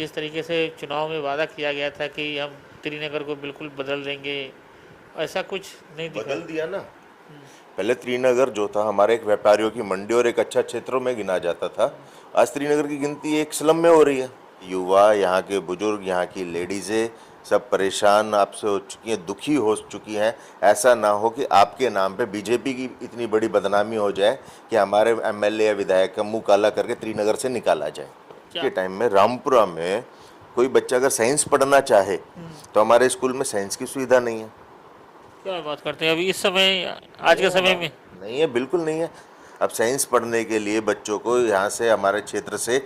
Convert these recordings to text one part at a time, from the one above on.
जिस तरीके से चुनाव में वादा किया गया था कि हम त्रिनगर को बिल्कुल बदल देंगे, ऐसा कुछ नहीं दिखा। बदल दिया ना। पहले त्रिनगर जो था हमारे एक व्यापारियों की मंडी और एक अच्छा क्षेत्रों में गिना जाता था। आज त्रिनगर की गिनती एक स्लम में हो रही है। युवा, यहाँ के बुजुर्ग, यहाँ की लेडीज़ें सब परेशान आपसे हो चुकी हैं, दुखी हो चुकी हैं। ऐसा ना हो कि आपके नाम पे बीजेपी की इतनी बड़ी बदनामी हो जाए कि हमारे एमएलए या विधायक का मुंह काला करके त्रिनगर से निकाला जाए। क्या के टाइम में रामपुरा में कोई बच्चा अगर साइंस पढ़ना चाहे तो हमारे स्कूल में साइंस की सुविधा नहीं है। क्या बात करते हैं अभी इस समय, आज नहीं के है समय हमारा, में? नहीं है, बिल्कुल नहीं है। अब साइंस पढ़ने के लिए बच्चों को यहाँ से हमारे क्षेत्र से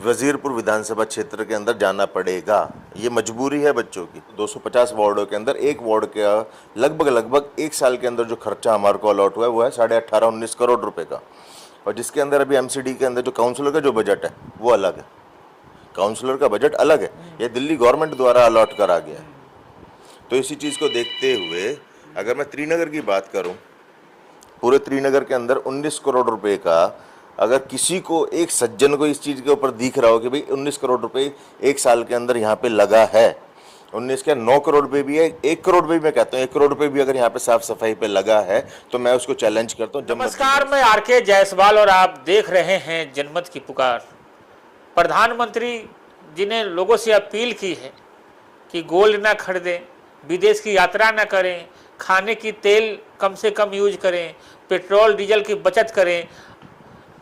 वजीरपुर विधानसभा क्षेत्र के अंदर जाना पड़ेगा। ये मजबूरी है बच्चों की। 250 वार्डों के अंदर एक वार्ड का लगभग एक साल के अंदर जो खर्चा हमारे को अलॉट हुआ है वो है 18.5-19 करोड़ रुपए का। और जिसके अंदर अभी एमसीडी के अंदर जो काउंसलर का जो बजट है वो अलग है। काउंसलर का बजट अलग है, ये दिल्ली गवर्नमेंट द्वारा अलॉट करा गया है। तो इसी चीज़ को देखते हुए अगर मैं त्रिनगर की बात करूं, पूरे त्रिनगर के अंदर 19 करोड़ रुपए का, अगर किसी को, एक सज्जन को इस चीज़ के ऊपर दिख रहा हो कि भाई 19 करोड़ रुपए एक साल के अंदर यहाँ पे लगा है, 19 क्या 9 करोड़ रुपए भी है, 1 करोड़ रुपए भी, मैं कहता हूँ 1 करोड़ रुपए भी अगर यहाँ पे साफ सफाई पे लगा है तो मैं उसको चैलेंज करता हूँ। नमस्कार, मैं आर.के. जायसवाल और आप देख रहे हैं जनमत की पुकार। प्रधानमंत्री जी ने लोगों से अपील की है कि गोल्ड ना खरीदें, विदेश की यात्रा ना करें, खाने की तेल कम से कम यूज करें, पेट्रोल डीजल की बचत करें।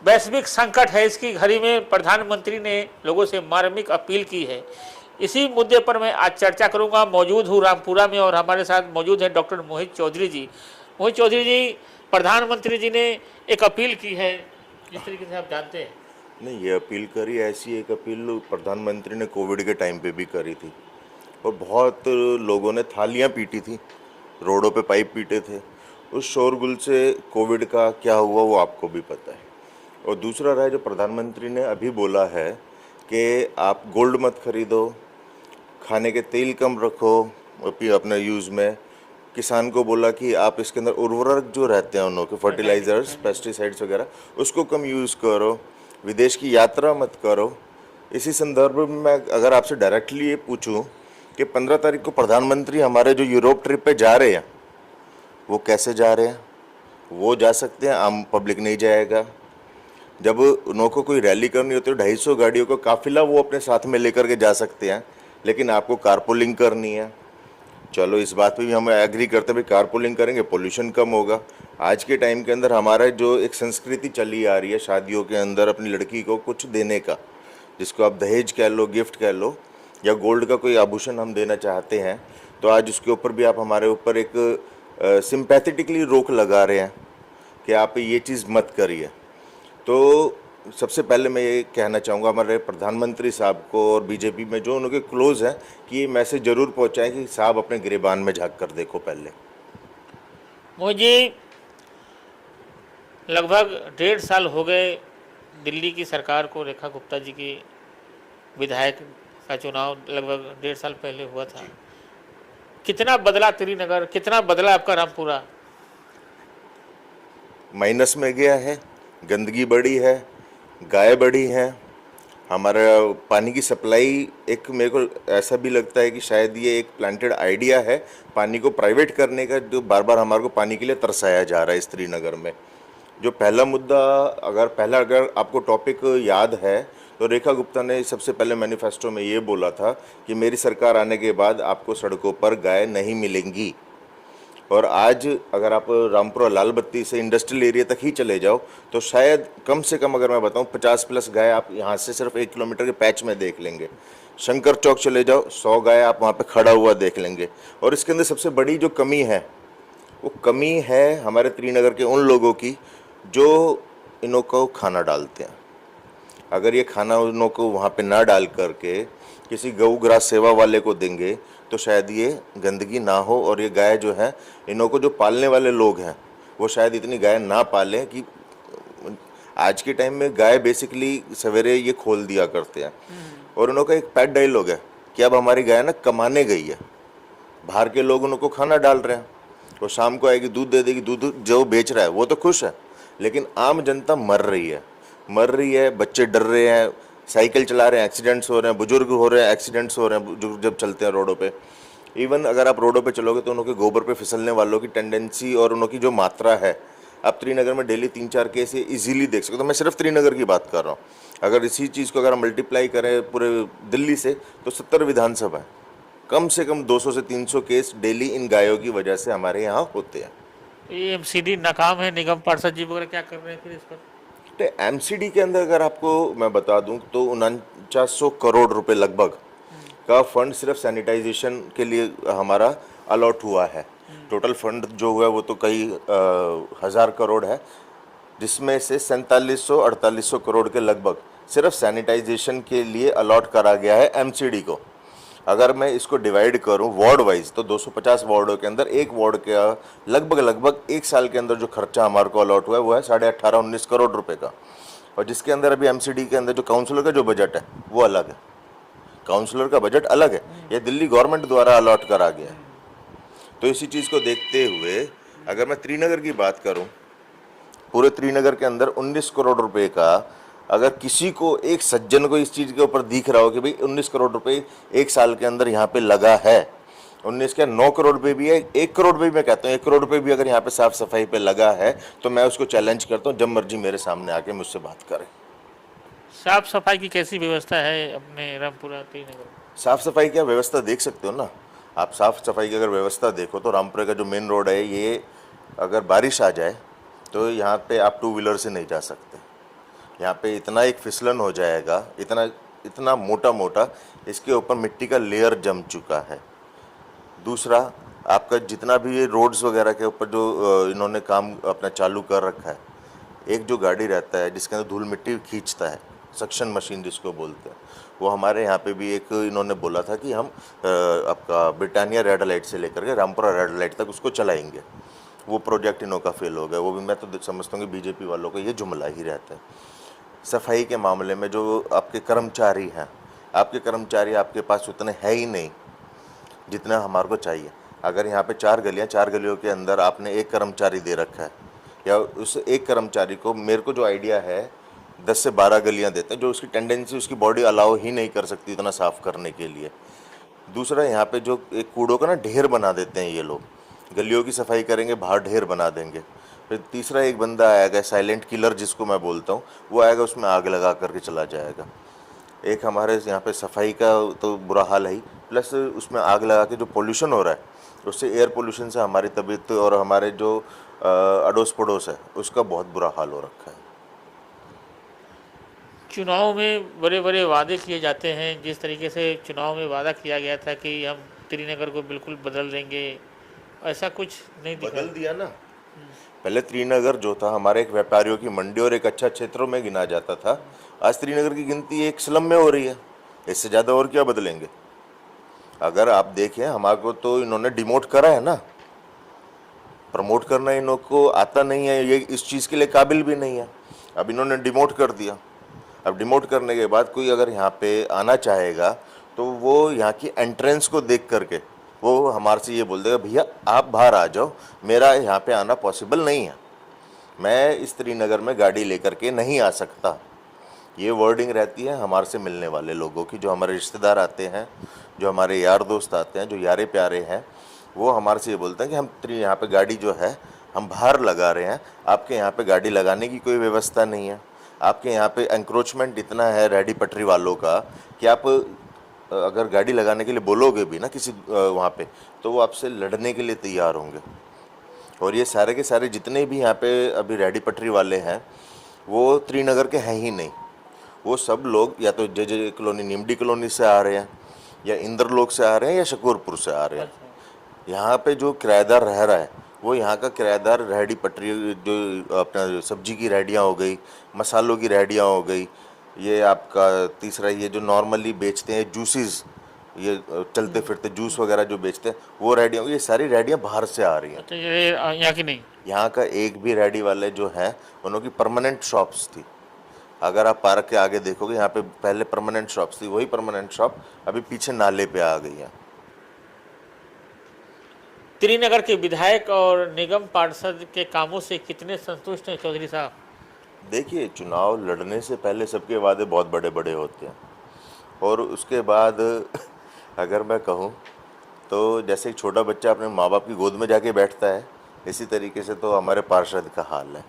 वैश्विक संकट है, इसकी घड़ी में प्रधानमंत्री ने लोगों से मार्मिक अपील की है। इसी मुद्दे पर मैं आज चर्चा करूंगा। मौजूद हूँ रामपुरा में और हमारे साथ मौजूद हैं डॉक्टर मोहित चौधरी जी। मोहित चौधरी जी, प्रधानमंत्री जी ने एक अपील की है, जिस तरीके से आप जानते हैं। नहीं, ये अपील करी, ऐसी एक अपील प्रधानमंत्री ने कोविड के टाइम पे भी करी थी और बहुत लोगों ने थालियां पीटी थी, रोडों पे पाइप पीटे थे। उस शोरगुल से कोविड का क्या हुआ वो आपको भी पता है। और दूसरा रहा जो प्रधानमंत्री ने अभी बोला है कि आप गोल्ड मत खरीदो, खाने के तेल कम रखो अपने यूज़ में। किसान को बोला कि आप इसके अंदर उर्वरक जो रहते हैं उनके फर्टिलाइजर्स, पेस्टिसाइड्स वगैरह, उसको कम यूज़ करो, विदेश की यात्रा मत करो। इसी संदर्भ में मैं अगर आपसे डायरेक्टली ये पूछूं कि 15 तारीख को प्रधानमंत्री हमारे जो यूरोप ट्रिप पे जा रहे हैं वो कैसे जा रहे हैं? वो जा सकते हैं, आम पब्लिक नहीं जाएगा। जब उनको कोई रैली करनी होती है 250 गाड़ियों का काफिला वो अपने साथ में लेकर के जा सकते हैं, लेकिन आपको कारपूलिंग करनी है। चलो इस बात पे भी हम एग्री करते हैं, भाई कारपूलिंग करेंगे पोल्यूशन कम होगा। आज के टाइम के अंदर हमारा जो एक संस्कृति चली आ रही है शादियों के अंदर अपनी लड़की को कुछ देने का, जिसको आप दहेज कह लो, गिफ्ट कह लो, या गोल्ड का कोई आभूषण हम देना चाहते हैं, तो आज उसके ऊपर भी आप हमारे ऊपर एक सिंपैथेटिकली रोक लगा रहे हैं कि आप ये चीज़ मत करिए। तो सबसे पहले मैं ये कहना चाहूँगा हमारे प्रधानमंत्री साहब को और बीजेपी में जो उनके क्लोज हैं कि ये मैसेज ज़रूर पहुँचाएं कि साहब अपने गिरेबान में झांक कर देखो पहले। मुझे लगभग 1.5 साल हो गए दिल्ली की सरकार को। रेखा गुप्ता जी की विधायक का चुनाव लगभग 1.5 साल पहले हुआ था। कितना बदला त्रिनगर, कितना बदला आपका रामपुरा? माइनस में गया है, गंदगी बढ़ी है, गाय बढ़ी हैं, हमारा पानी की सप्लाई, एक मेरे को ऐसा भी लगता है कि शायद ये एक प्लांटेड आइडिया है पानी को प्राइवेट करने का, जो बार बार हमारे को पानी के लिए तरसाया जा रहा है इस श्रीनगर में। जो पहला मुद्दा, अगर आपको टॉपिक याद है तो रेखा गुप्ता ने सबसे पहले मैनिफेस्टो में ये बोला था कि मेरी सरकार आने के बाद आपको सड़कों पर गाय नहीं मिलेंगी। और आज अगर आप रामपुरा लाल बत्ती से इंडस्ट्रियल एरिया तक ही चले जाओ तो शायद कम से कम, अगर मैं बताऊं, 50+ गाय आप यहाँ से सिर्फ 1 किलोमीटर के पैच में देख लेंगे। शंकर चौक चले जाओ, 100 गाय आप वहाँ पे खड़ा हुआ देख लेंगे। और इसके अंदर सबसे बड़ी जो कमी है वो कमी है हमारे त्रिनगर के उन लोगों की जो इनों को खाना डालते हैं। अगर ये खाना उन को वहाँ पे ना डाल करके किसी गऊ ग्रास सेवा वाले को देंगे तो शायद ये गंदगी ना हो और ये गाय जो है, इनों को जो पालने वाले लोग हैं वो शायद इतनी गाय ना पालें कि आज के टाइम में गाय बेसिकली सवेरे ये खोल दिया करते हैं। और उनों का एक पेट डायलॉग है कि अब हमारी गाय ना कमाने गई है, बाहर के लोग उनको खाना डाल रहे हैं, वो शाम को आएगी दूध दे देगी। दूध जो बेच रहा है वो तो खुश है, लेकिन आम जनता मर रही है, बच्चे डर रहे हैं, साइकिल चला रहे हैं एक्सीडेंट्स हो रहे हैं, बुजुर्ग हो रहे हैं एक्सीडेंट्स हो रहे हैं बुजुर्ग जब चलते हैं रोडों पे। इवन अगर आप रोडों पे चलोगे तो उनके गोबर पे फिसलने वालों की टेंडेंसी और उनकी जो मात्रा है, आप श्रीनगर में डेली 3-4 केस इजीली देख सकते हो। तो मैं सिर्फ श्रीनगर की बात कर रहा हूँ। अगर इसी चीज़ को अगर मल्टीप्लाई करें पूरे दिल्ली से तो 70 विधानसभा है, कम से कम 200 से 300 केस डेली इन गायों की वजह से हमारे यहाँ होते हैं। ये एमसीडी नाकाम है, निगम पार्षद जी वगैरह क्या कर रहे हैं फिर इस पर? तो एमसीडी के अंदर अगर आपको मैं बता दूं तो 4900 करोड़ रुपए लगभग का फंड सिर्फ सैनिटाइजेशन के लिए हमारा अलॉट हुआ है। टोटल फंड जो हुआ है वो तो कई हज़ार करोड़ है, जिसमें से 4700-4800 करोड़ के लगभग सिर्फ सैनिटाइजेशन के लिए अलॉट करा गया है एमसीडी को। अगर मैं इसको डिवाइड करूं वार्ड वाइज तो 250 वार्डों के अंदर एक वार्ड का लगभग एक साल के अंदर जो खर्चा हमारे को अलॉट हुआ है वो है 18.5-19 करोड़ रुपए का। और जिसके अंदर अभी एमसीडी के अंदर जो काउंसलर का जो बजट है वो अलग है, काउंसलर का बजट अलग है, ये दिल्ली गवर्नमेंट द्वारा अलॉट करा गया है। तो इसी चीज़ को देखते हुए अगर मैं श्रीनगर की बात करूं, पूरे श्रीनगर के अंदर 19 करोड़ रुपए का अगर किसी को एक सज्जन को इस चीज़ के ऊपर दिख रहा हो कि भाई 19 करोड़ रुपए एक साल के अंदर यहाँ पे लगा है, 19 क्या 9 करोड़ रुपए भी है, 1 करोड़ रुपए भी मैं कहता हूँ 1 करोड़ रुपए भी अगर यहाँ पे साफ सफाई पे लगा है तो मैं उसको चैलेंज करता हूँ, जब मर्जी मेरे सामने आके मुझसे बात करें। साफ सफाई की कैसी व्यवस्था है अपने रामपुरा श्रीनगर? साफ सफाई की व्यवस्था देख सकते हो ना आप। साफ सफाई की अगर व्यवस्था देखो तो रामपुरा का जो मेन रोड है ये अगर बारिश आ जाए तो यहाँ पे आप 2 व्हीलर से नहीं जा सकते। यहाँ पे इतना एक फिसलन हो जाएगा, इतना मोटा इसके ऊपर मिट्टी का लेयर जम चुका है। दूसरा आपका जितना भी ये रोड्स वगैरह के ऊपर जो इन्होंने काम अपना चालू कर रखा है, एक जो गाड़ी रहता है जिसके अंदर धूल मिट्टी खींचता है, सक्शन मशीन जिसको बोलते हैं, वो हमारे यहाँ पे भी एक इन्होंने बोला था कि हम आपका ब्रिटानिया रेड लाइट से लेकर के रामपुरा रेड लाइट तक उसको चलाएंगे। वो प्रोजेक्ट इनों का फेल हो गया। वो भी मैं तो समझता हूँ कि बीजेपी वालों का ये जुमला ही रहता है। सफाई के मामले में जो आपके कर्मचारी हैं, आपके कर्मचारी आपके पास उतने है ही नहीं जितना हमारे को चाहिए। अगर यहाँ पे 4 गलियों के अंदर आपने एक कर्मचारी दे रखा है, या उस एक कर्मचारी को, मेरे को जो आइडिया है 10 से 12 गलियाँ देते हैं, जो उसकी टेंडेंसी उसकी बॉडी अलाउ ही नहीं कर सकती इतना साफ़ करने के लिए। दूसरा यहाँ पे जो एक कूड़ों का ना ढेर बना देते हैं ये लोग, गलियों की सफाई करेंगे बाहर ढेर बना देंगे। फिर तीसरा एक बंदा आएगा साइलेंट किलर जिसको मैं बोलता हूँ, वो आएगा उसमें आग लगा करके चला जाएगा। एक हमारे यहाँ पे सफाई का तो बुरा हाल है ही, प्लस उसमें आग लगा के जो पोल्यूशन हो रहा है उससे, एयर पोल्यूशन से हमारी तबीयत और हमारे जो अड़ोस पड़ोस है उसका बहुत बुरा हाल हो रखा है। चुनाव में बड़े बड़े वादे किए जाते हैं, जिस तरीके से चुनाव में वादा किया गया था कि हम श्रीनगर को बिल्कुल बदल देंगे, ऐसा कुछ नहीं दिखा। बदल दिया ना। पहले श्रीनगर जो था हमारे एक व्यापारियों की मंडी और एक अच्छा क्षेत्रों में गिना जाता था, आज श्रीनगर की गिनती एक स्लम में हो रही है। इससे ज़्यादा और क्या बदलेंगे? अगर आप देखें हमारे को तो इन्होंने डिमोट करा है ना, प्रमोट करना इन्हों को आता नहीं है, ये इस चीज़ के लिए काबिल भी नहीं है। अब इन्होंने डिमोट कर दिया। अब डिमोट करने के बाद कोई अगर यहाँ पे आना चाहेगा तो वो यहाँ की एंट्रेंस को देख करके वो हमारे से ये बोल देगा, भैया आप बाहर आ जाओ, मेरा यहाँ पे आना पॉसिबल नहीं है, मैं इस श्रीनगर में गाड़ी लेकर के नहीं आ सकता। ये वर्डिंग रहती है हमारे से मिलने वाले लोगों की, जो हमारे रिश्तेदार आते हैं, जो हमारे यार दोस्त आते हैं, जो यारे प्यारे हैं, वो हमारे से ये बोलते हैं कि हम यहाँ पे गाड़ी जो है हम बाहर लगा रहे हैं, आपके यहाँ पे गाड़ी लगाने की कोई व्यवस्था नहीं है। आपके यहाँ पे एंक्रोचमेंट इतना है रेहड़ी पटरी वालों का कि आप अगर गाड़ी लगाने के लिए बोलोगे भी ना किसी वहाँ पे, तो वो आपसे लड़ने के लिए तैयार होंगे। और ये सारे के सारे जितने भी यहाँ पे अभी रेहड़ी पटरी वाले हैं वो श्रीनगर के हैं ही नहीं। वो सब लोग या तो जे कॉलोनी, निमडी कॉलोनी से आ रहे हैं, या इंद्रलोक से आ रहे हैं, या शकूरपुर से आ रहे हैं। यहाँ पे जो किराएदार रह रहा है वो यहाँ का किराएदार रेहड़ी पटरी, जो अपना सब्जी की रेहड़ियाँ हो गई, मसालों की रेहड़ियाँ हो गई, ये आपका तीसरा ये जो नॉर्मली बेचते हैं जूसेस, ये चलते फिरते जूस वगैरह जो बेचते हैं वो रेहड़ियाँ, ये सारी रेहड़ियाँ बाहर से आ रही हैं। तो ये यहाँ की नहीं, यहाँ का एक भी रेहड़ी वाले जो हैं उनकी परमानेंट शॉप्स थी। अगर आप पार्क के आगे देखोगे यहाँ पे पहले परमानेंट शॉप्स थी, वही परमानेंट शॉप अभी पीछे नाले पे आ गई है। श्रीनगर के विधायक और निगम पार्षद के कामों से कितने संतुष्ट हैं चौधरी साहब? देखिए, चुनाव लड़ने से पहले सबके वादे बहुत बड़े बड़े होते हैं, और उसके बाद अगर मैं कहूँ तो जैसे एक छोटा बच्चा अपने माँ बाप की गोद में जाके बैठता है, इसी तरीके से तो हमारे पार्षद का हाल है।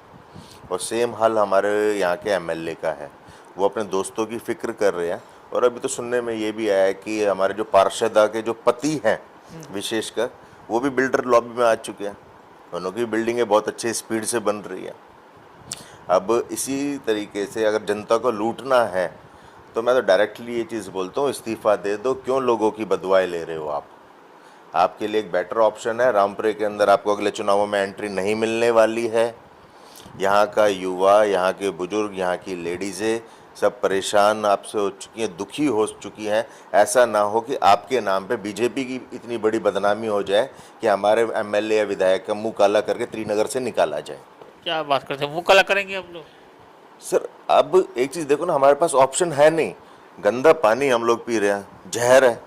और सेम हाल हमारे यहाँ के एमएलए का है। वो अपने दोस्तों की फिक्र कर रहे हैं। और अभी तो सुनने में ये भी आया है कि हमारे जो पार्षदा के जो पति हैं विशेषकर, वो भी बिल्डर लॉबी में आ चुके हैं। उनकी बिल्डिंगें बहुत अच्छे स्पीड से बन रही हैं। अब इसी तरीके से अगर जनता को लूटना है तो मैं तो डायरेक्टली ये चीज़ बोलता हूँ, इस्तीफ़ा दे दो। क्यों लोगों की बदवाएं ले रहे हो आप? आपके लिए एक बेटर ऑप्शन है, रामपुरे के अंदर आपको अगले चुनावों में एंट्री नहीं मिलने वाली है। यहाँ का युवा, यहाँ के बुजुर्ग, यहाँ की लेडीज़ें सब परेशान आपसे हो चुकी हैं, दुखी हो चुकी हैं। ऐसा ना हो कि आपके नाम पे बीजेपी की इतनी बड़ी बदनामी हो जाए कि हमारे एमएलए या विधायक का मुंह काला करके त्रिनगर से निकाला जाए। क्या बात करते हैं, मुंह काला करेंगे आप लोग? सर, अब एक चीज़ देखो ना, हमारे पास ऑप्शन है नहीं। गंदा पानी हम लोग पी रहे हैं, जहर है।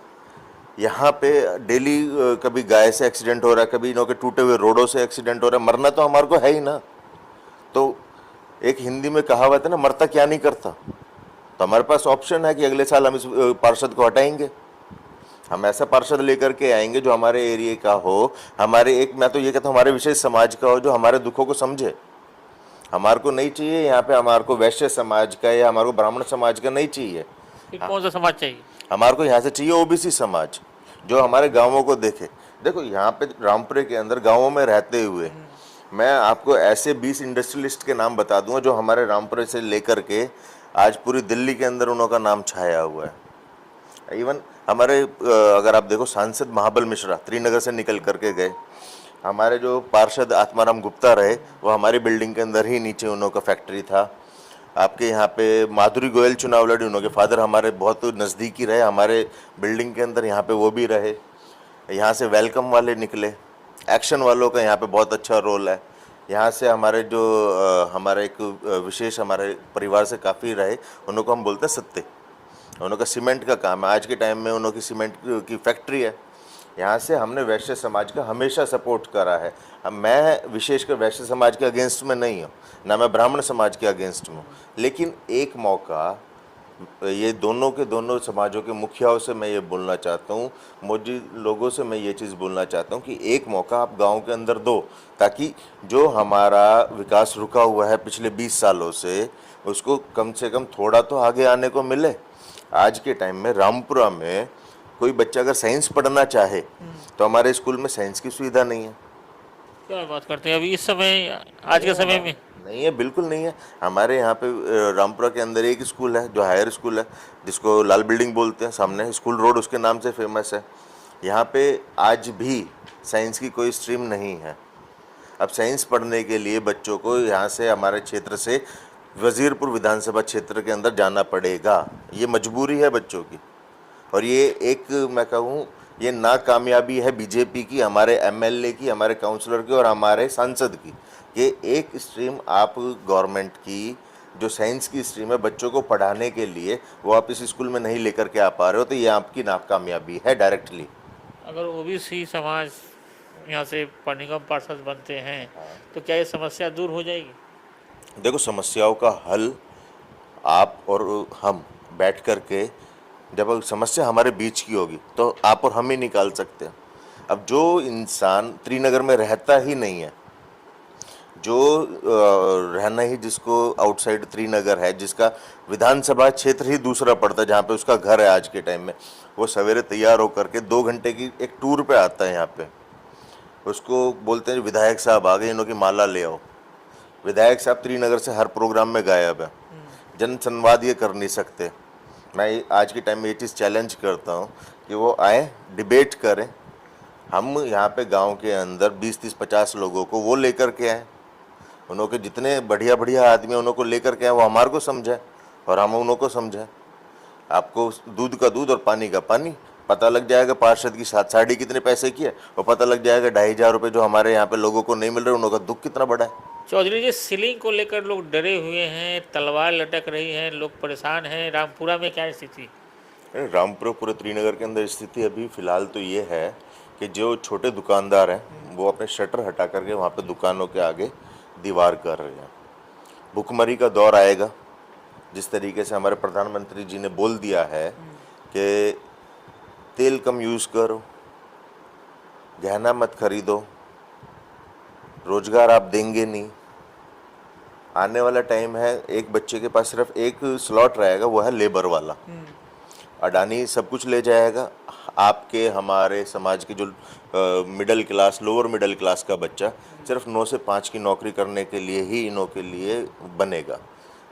यहाँ पे डेली कभी गाय से एक्सीडेंट हो रहा है, कभी इनों के टूटे हुए रोडों से एक्सीडेंट हो रहा है। मरना तो हमारे को है ही ना। तो एक हिंदी में कहावत है ना, मरता क्या नहीं करता। तो हमारे पास ऑप्शन है कि अगले साल हम इस पार्षद को हटाएंगे। हम ऐसा पार्षद लेकर के आएंगे जो हमारे एरिया का हो, हमारे एक, मैं तो ये कहता हूँ, हमारे विशेष समाज का हो, जो हमारे दुखों को समझे। हमारे को नहीं चाहिए यहाँ पे हमारे को वैश्य समाज का या हमारे को ब्राह्मण समाज का नहीं चाहिए। फिर कौन सा समाज चाहिए? हमारे को यहाँ से चाहिए ओबीसी समाज, जो हमारे गांवों को देखे। देखो, यहाँ पे रामपुरे के अंदर गांवों में रहते हुए मैं आपको ऐसे 20 इंडस्ट्रियलिस्ट के नाम बता दूंगा जो हमारे रामपुरे से लेकर के आज पूरी दिल्ली के अंदर उनका नाम छाया हुआ है। इवन हमारे अगर आप देखो, सांसद महाबल मिश्रा त्रिनगर से निकल करके गए। हमारे जो पार्षद आत्माराम गुप्ता रहे, वो हमारी बिल्डिंग के अंदर ही नीचे उनका फैक्ट्री था। आपके यहाँ पे माधुरी गोयल चुनाव लड़ी, उनके फादर हमारे बहुत नज़दीकी रहे, हमारे बिल्डिंग के अंदर यहाँ पे वो भी रहे। यहाँ से वेलकम वाले निकले, एक्शन वालों का यहाँ पे बहुत अच्छा रोल है। यहाँ से हमारे जो हमारे एक विशेष हमारे परिवार से काफ़ी रहे, उनको हम बोलते हैं सत्ते। उनका सीमेंट का काम है, आज के टाइम में उनकी सीमेंट की फैक्ट्री है। यहाँ से हमने वैश्य समाज का हमेशा सपोर्ट करा है। मैं विशेषकर वैश्य समाज के अगेंस्ट में नहीं हूँ, ना मैं ब्राह्मण समाज के अगेंस्ट में हूँ। लेकिन एक मौका ये दोनों के दोनों समाजों के मुखियाओं से मैं ये बोलना चाहता हूँ, मोदी लोगों से मैं ये चीज़ बोलना चाहता हूँ कि एक मौका आप गांव के अंदर दो, ताकि जो हमारा विकास रुका हुआ है पिछले 20 सालों से, उसको कम से कम थोड़ा तो आगे आने को मिले। आज के टाइम में रामपुरा में कोई बच्चा अगर साइंस पढ़ना चाहे तो हमारे स्कूल में साइंस की सुविधा नहीं है। क्या बात करते हैं, अभी इस समय, आज के समय में नहीं है, बिल्कुल नहीं है। हमारे यहाँ पे रामपुरा के अंदर एक स्कूल है जो हायर स्कूल है, जिसको लाल बिल्डिंग बोलते हैं, सामने स्कूल रोड उसके नाम से फेमस है। यहाँ पे आज भी साइंस की कोई स्ट्रीम नहीं है। अब साइंस पढ़ने के लिए बच्चों को यहाँ से, हमारे क्षेत्र से वजीरपुर विधानसभा क्षेत्र के अंदर जाना पड़ेगा। ये मजबूरी है बच्चों की। और ये एक, मैं कहूँ, ये नाकामयाबी है बीजेपी की, हमारे एमएलए की, हमारे काउंसलर की और हमारे सांसद की, कि एक स्ट्रीम आप गवर्नमेंट की जो साइंस की स्ट्रीम है बच्चों को पढ़ाने के लिए, वो आप इस स्कूल में नहीं लेकर के आ पा रहे हो। तो ये आपकी नाकामयाबी है डायरेक्टली। अगर ओबीसी समाज यहाँ से निगम पार्षद बनते हैं तो क्या ये समस्या दूर हो जाएगी? देखो, समस्याओं का हल आप और हम बैठ कर के, जब समस्या हमारे बीच की होगी तो आप और हम ही निकाल सकते हैं। अब जो इंसान त्रिनगर में रहता ही नहीं है, जो रहना ही जिसको आउटसाइड त्रिनगर है, जिसका विधानसभा क्षेत्र ही दूसरा पड़ता है, जहाँ पे उसका घर है, आज के टाइम में वो सवेरे तैयार होकर के 2 घंटे की एक टूर पे आता है। यहाँ पे उसको बोलते हैं विधायक साहब आ गए, इन्हों की माला ले आओ। विधायक साहब त्रिनगर से हर प्रोग्राम में गायब है, जन संवाद ये कर नहीं सकते। मैं आज के टाइम में ये चीज़ चैलेंज करता हूँ कि वो आए, डिबेट करें। हम यहाँ पे गांव के अंदर 20-30-50 लोगों को वो लेकर के आए, उन्होंने जितने बढ़िया बढ़िया आदमी हैं उनको लेकर के आए, वो हमारे को समझाए और हम उन्हों को समझाएं। आपको दूध का दूध और पानी का पानी पता लग जाएगा। पार्षद की साड़ी कितने पैसे की है वो पता लग जाएगा। 2,500 रुपये जो हमारे यहाँ पे लोगों को नहीं मिल रहे, उनका दुख कितना बड़ा है। चौधरी जी, सीलिंग को लेकर लोग डरे हुए हैं, तलवार लटक रही है, लोग परेशान हैं। रामपुरा में क्या स्थिति? रामपुरा पूरे त्रिनगर के अंदर स्थिति अभी फ़िलहाल तो ये है कि जो छोटे दुकानदार हैं वो अपने शटर हटा करके वहाँ पे दुकानों के आगे दीवार कर रहे हैं। भुखमरी का दौर आएगा। जिस तरीके से हमारे प्रधानमंत्री जी ने बोल दिया है कि तेल कम यूज़ करो, गहना मत खरीदो, रोजगार आप देंगे नहीं। आने वाला टाइम है, एक बच्चे के पास सिर्फ एक स्लॉट रहेगा, वो है लेबर वाला। अडानी सब कुछ ले जाएगा। आपके हमारे समाज के जो middle class, lower middle class का बच्चा सिर्फ 9 से 5 की नौकरी करने के लिए ही इनों के लिए बनेगा।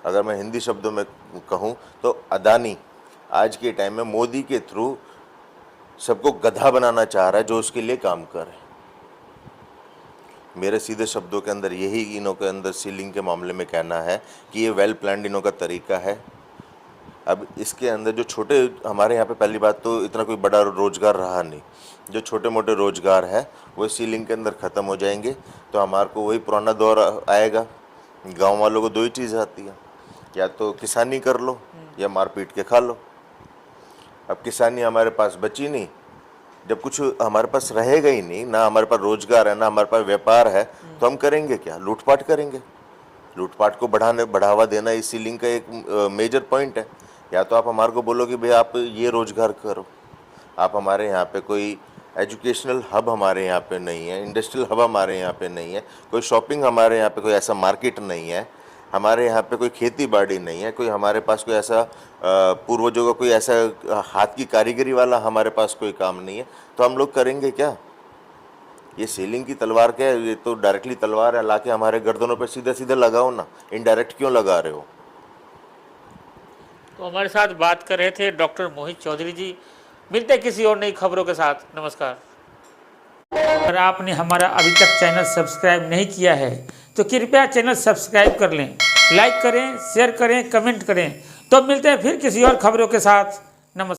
अगर मैं हिंदी शब्दों में कहूँ तो अडानी आज के टाइम में मोदी के थ्रू सबको गधा बनाना चाह रहा है जो उसके लिए काम करे। मेरे सीधे शब्दों के अंदर यही इनों के अंदर सीलिंग के मामले में कहना है कि ये वेल प्लान्ड इनों का तरीका है। अब इसके अंदर जो छोटे, हमारे यहाँ पे पहली बात तो इतना कोई बड़ा रोजगार रहा नहीं, जो छोटे मोटे रोजगार है वो सीलिंग के अंदर ख़त्म हो जाएंगे। तो हमारे को वही पुराना दौर आएगा। गांव वालों को दो ही चीज़ आती है, या तो किसानी कर लो या मार पीट के खा लो। अब किसानी हमारे पास बची नहीं, जब कुछ हमारे पास रहेगा ही नहीं, ना हमारे पास रोजगार है, ना हमारे पास व्यापार है, तो हम करेंगे क्या? लूटपाट करेंगे। लूटपाट को बढ़ावा देना इस सीलिंग का एक मेजर पॉइंट है। या तो आप हमारे को बोलो कि भाई आप ये रोजगार करो। आप हमारे यहाँ पे कोई एजुकेशनल हब हमारे यहाँ पे नहीं है, इंडस्ट्रियल हब हमारे यहाँ पे नहीं है, कोई शॉपिंग हमारे यहाँ पे कोई ऐसा मार्केट नहीं है, हमारे यहाँ पे कोई खेती बाड़ी नहीं है, कोई हमारे पास कोई ऐसा पूर्वजों का कोई ऐसा हाथ की कारीगरी वाला हमारे पास कोई काम नहीं है, तो हम लोग करेंगे क्या? ये सीलिंग की तलवार क्या है? ये तो डायरेक्टली तलवार है, लाके हमारे गर्दनों पे सीधे सीधे लगाओ ना, इनडायरेक्ट क्यों लगा रहे हो? तो हमारे साथ बात कर रहे थे डॉक्टर मोहित चौधरी जी। मिलते हैं किसी और नई खबरों के साथ। नमस्कार। अगर आपने हमारा अभी तक चैनल सब्सक्राइब नहीं किया है तो कृपया चैनल सब्सक्राइब कर लें, लाइक करें, शेयर करें, कमेंट करें। तो मिलते हैं फिर किसी और खबरों के साथ।